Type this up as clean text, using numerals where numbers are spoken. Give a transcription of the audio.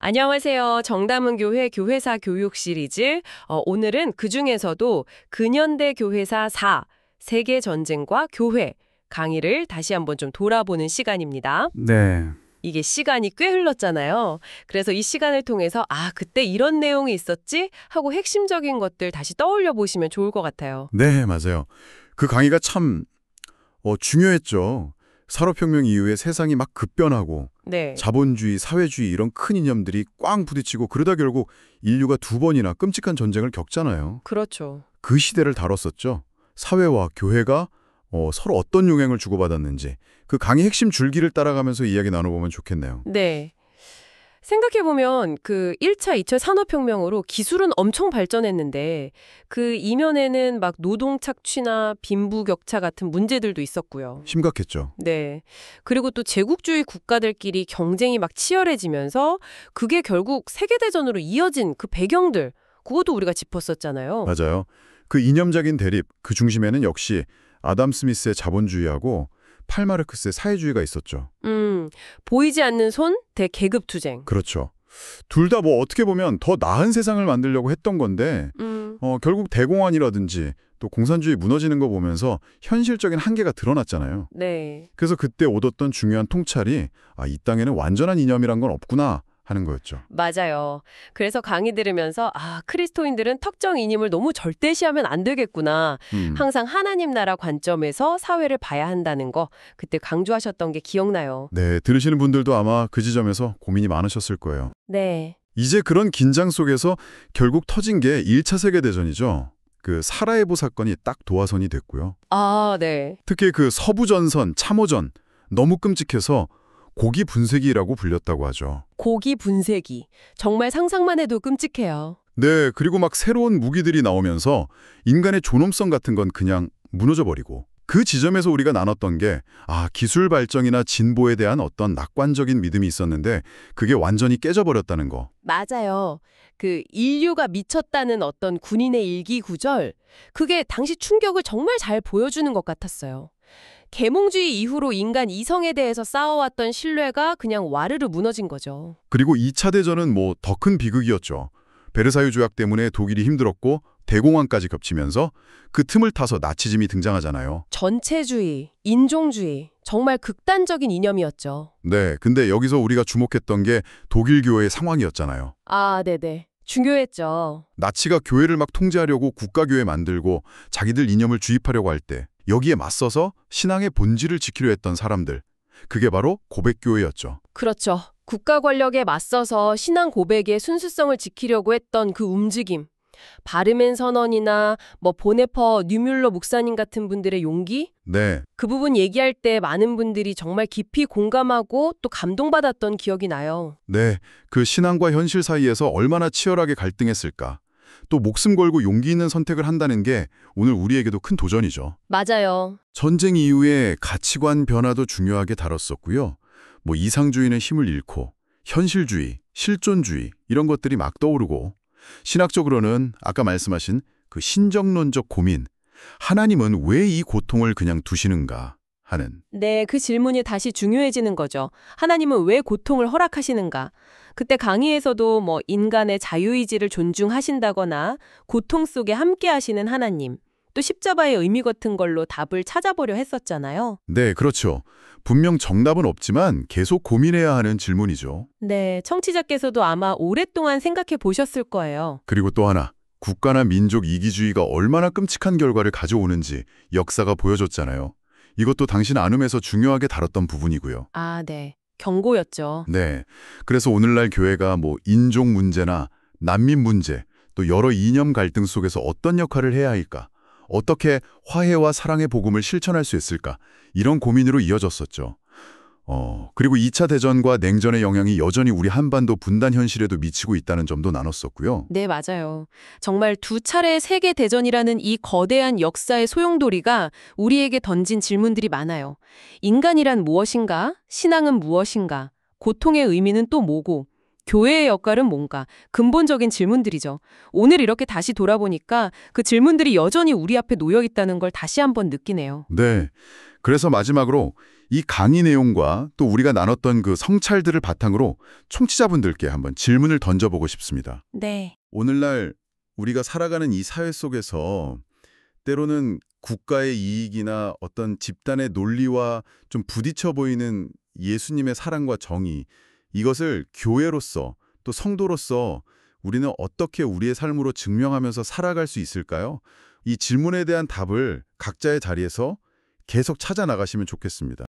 안녕하세요. 정담은 교회 교회사 교육 시리즈. 오늘은 그중에서도 근현대 교회사 4, 세계전쟁과 교회 강의를 다시 한번 좀 돌아보는 시간입니다. 네, 이게 시간이 꽤 흘렀잖아요. 그래서 이 시간을 통해서 그때 이런 내용이 있었지? 하고 핵심적인 것들 다시 떠올려 보시면 좋을 것 같아요. 네, 맞아요. 그 강의가 참 중요했죠. 산업혁명 이후에 세상이 막 급변하고 네. 자본주의, 사회주의 이런 큰 이념들이 꽝 부딪히고 그러다 결국 인류가 2번이나 끔찍한 전쟁을 겪잖아요. 그렇죠. 그 시대를 다뤘었죠. 사회와 교회가 서로 어떤 영향을 주고받았는지 그 강의 핵심 줄기를 따라가면서 이야기 나눠보면 좋겠네요. 네. 생각해보면 그 1차, 2차 산업혁명으로 기술은 엄청 발전했는데 그 이면에는 막 노동 착취나 빈부격차 같은 문제들도 있었고요. 심각했죠. 네. 그리고 또 제국주의 국가들끼리 경쟁이 막 치열해지면서 그게 결국 세계대전으로 이어진 그 배경들, 그것도 우리가 짚었었잖아요. 맞아요. 그 이념적인 대립, 그 중심에는 역시 아담 스미스의 자본주의하고 팔 마르크스의 사회주의가 있었죠. 보이지 않는 손 대 계급투쟁. 그렇죠. 둘 다 뭐 어떻게 보면 더 나은 세상을 만들려고 했던 건데 결국 대공환이라든지 또 공산주의 무너지는 거 보면서 현실적인 한계가 드러났잖아요. 네. 그래서 그때 얻었던 중요한 통찰이 이 땅에는 완전한 이념이란 건 없구나 하는 거였죠. 맞아요. 그래서 강의 들으면서 크리스토인들은 특정 이념을 너무 절대시하면 안 되겠구나. 항상 하나님 나라 관점에서 사회를 봐야 한다는 거 그때 강조하셨던 게 기억나요. 네, 들으시는 분들도 아마 그 지점에서 고민이 많으셨을 거예요. 네. 이제 그런 긴장 속에서 결국 터진 게 1차 세계대전이죠. 그 사라예보 사건이 딱 도화선이 됐고요. 네. 특히 그 서부전선, 참호전 너무 끔찍해서 고기 분쇄기라고 불렸다고 하죠. 고기 분쇄기. 정말 상상만 해도 끔찍해요. 네, 그리고 막 새로운 무기들이 나오면서 인간의 존엄성 같은 건 그냥 무너져버리고 그 지점에서 우리가 나눴던 게 기술 발전이나 진보에 대한 어떤 낙관적인 믿음이 있었는데 그게 완전히 깨져버렸다는 거. 맞아요. 그 인류가 미쳤다는 어떤 군인의 일기 구절, 그게 당시 충격을 정말 잘 보여주는 것 같았어요. 계몽주의 이후로 인간 이성에 대해서 쌓아왔던 신뢰가 그냥 와르르 무너진 거죠. 그리고 2차 대전은 뭐 더 큰 비극이었죠. 베르사유 조약 때문에 독일이 힘들었고 대공황까지 겹치면서 그 틈을 타서 나치즘이 등장하잖아요. 전체주의, 인종주의, 정말 극단적인 이념이었죠. 네, 근데 여기서 우리가 주목했던 게 독일 교회의 상황이었잖아요. 네네. 중요했죠. 나치가 교회를 막 통제하려고 국가교회 만들고 자기들 이념을 주입하려고 할 때 여기에 맞서서 신앙의 본질을 지키려 했던 사람들. 그게 바로 고백교회였죠. 그렇죠. 국가 권력에 맞서서 신앙 고백의 순수성을 지키려고 했던 그 움직임. 바르멘 선언이나 보네퍼 뉴뮬러 목사님 같은 분들의 용기? 네, 그 부분 얘기할 때 많은 분들이 정말 깊이 공감하고 또 감동받았던 기억이 나요. 네. 그 신앙과 현실 사이에서 얼마나 치열하게 갈등했을까. 또 목숨 걸고 용기 있는 선택을 한다는 게 오늘 우리에게도 큰 도전이죠. 맞아요. 전쟁 이후에 가치관 변화도 중요하게 다뤘었고요. 이상주의는 힘을 잃고 현실주의, 실존주의 이런 것들이 막 떠오르고 신학적으로는 아까 말씀하신 그 신정론적 고민, 하나님은 왜 이 고통을 그냥 두시는가 하는. 네, 그 질문이 다시 중요해지는 거죠. 하나님은 왜 고통을 허락하시는가? 그때 강의에서도 인간의 자유의지를 존중하신다거나 고통 속에 함께 하시는 하나님, 또 십자가의 의미 같은 걸로 답을 찾아보려 했었잖아요. 네, 그렇죠. 분명 정답은 없지만 계속 고민해야 하는 질문이죠. 네, 청취자께서도 아마 오랫동안 생각해 보셨을 거예요. 그리고 또 하나, 국가나 민족 이기주의가 얼마나 끔찍한 결과를 가져오는지 역사가 보여줬잖아요. 이것도 당신 나눔에서 중요하게 다뤘던 부분이고요. 네. 경고였죠. 네, 그래서 오늘날 교회가 인종 문제나 난민 문제, 또 여러 이념 갈등 속에서 어떤 역할을 해야 할까? 어떻게 화해와 사랑의 복음을 실천할 수 있을까? 이런 고민으로 이어졌었죠. 그리고 2차 대전과 냉전의 영향이 여전히 우리 한반도 분단 현실에도 미치고 있다는 점도 나눴었고요. 네, 맞아요. 정말 두 차례 세계 대전이라는 이 거대한 역사의 소용돌이가 우리에게 던진 질문들이 많아요. 인간이란 무엇인가? 신앙은 무엇인가? 고통의 의미는 또 뭐고? 교회의 역할은 뭔가? 근본적인 질문들이죠. 오늘 이렇게 다시 돌아보니까 그 질문들이 여전히 우리 앞에 놓여 있다는 걸 다시 한번 느끼네요. 네, 그래서 마지막으로 이 강의 내용과 또 우리가 나눴던 그 성찰들을 바탕으로 청취자분들께 한번 질문을 던져보고 싶습니다. 네. 오늘날 우리가 살아가는 이 사회 속에서 때로는 국가의 이익이나 어떤 집단의 논리와 좀 부딪혀 보이는 예수님의 사랑과 정의, 이것을 교회로서 또 성도로서 우리는 어떻게 우리의 삶으로 증명하면서 살아갈 수 있을까요? 이 질문에 대한 답을 각자의 자리에서 계속 찾아 나가시면 좋겠습니다.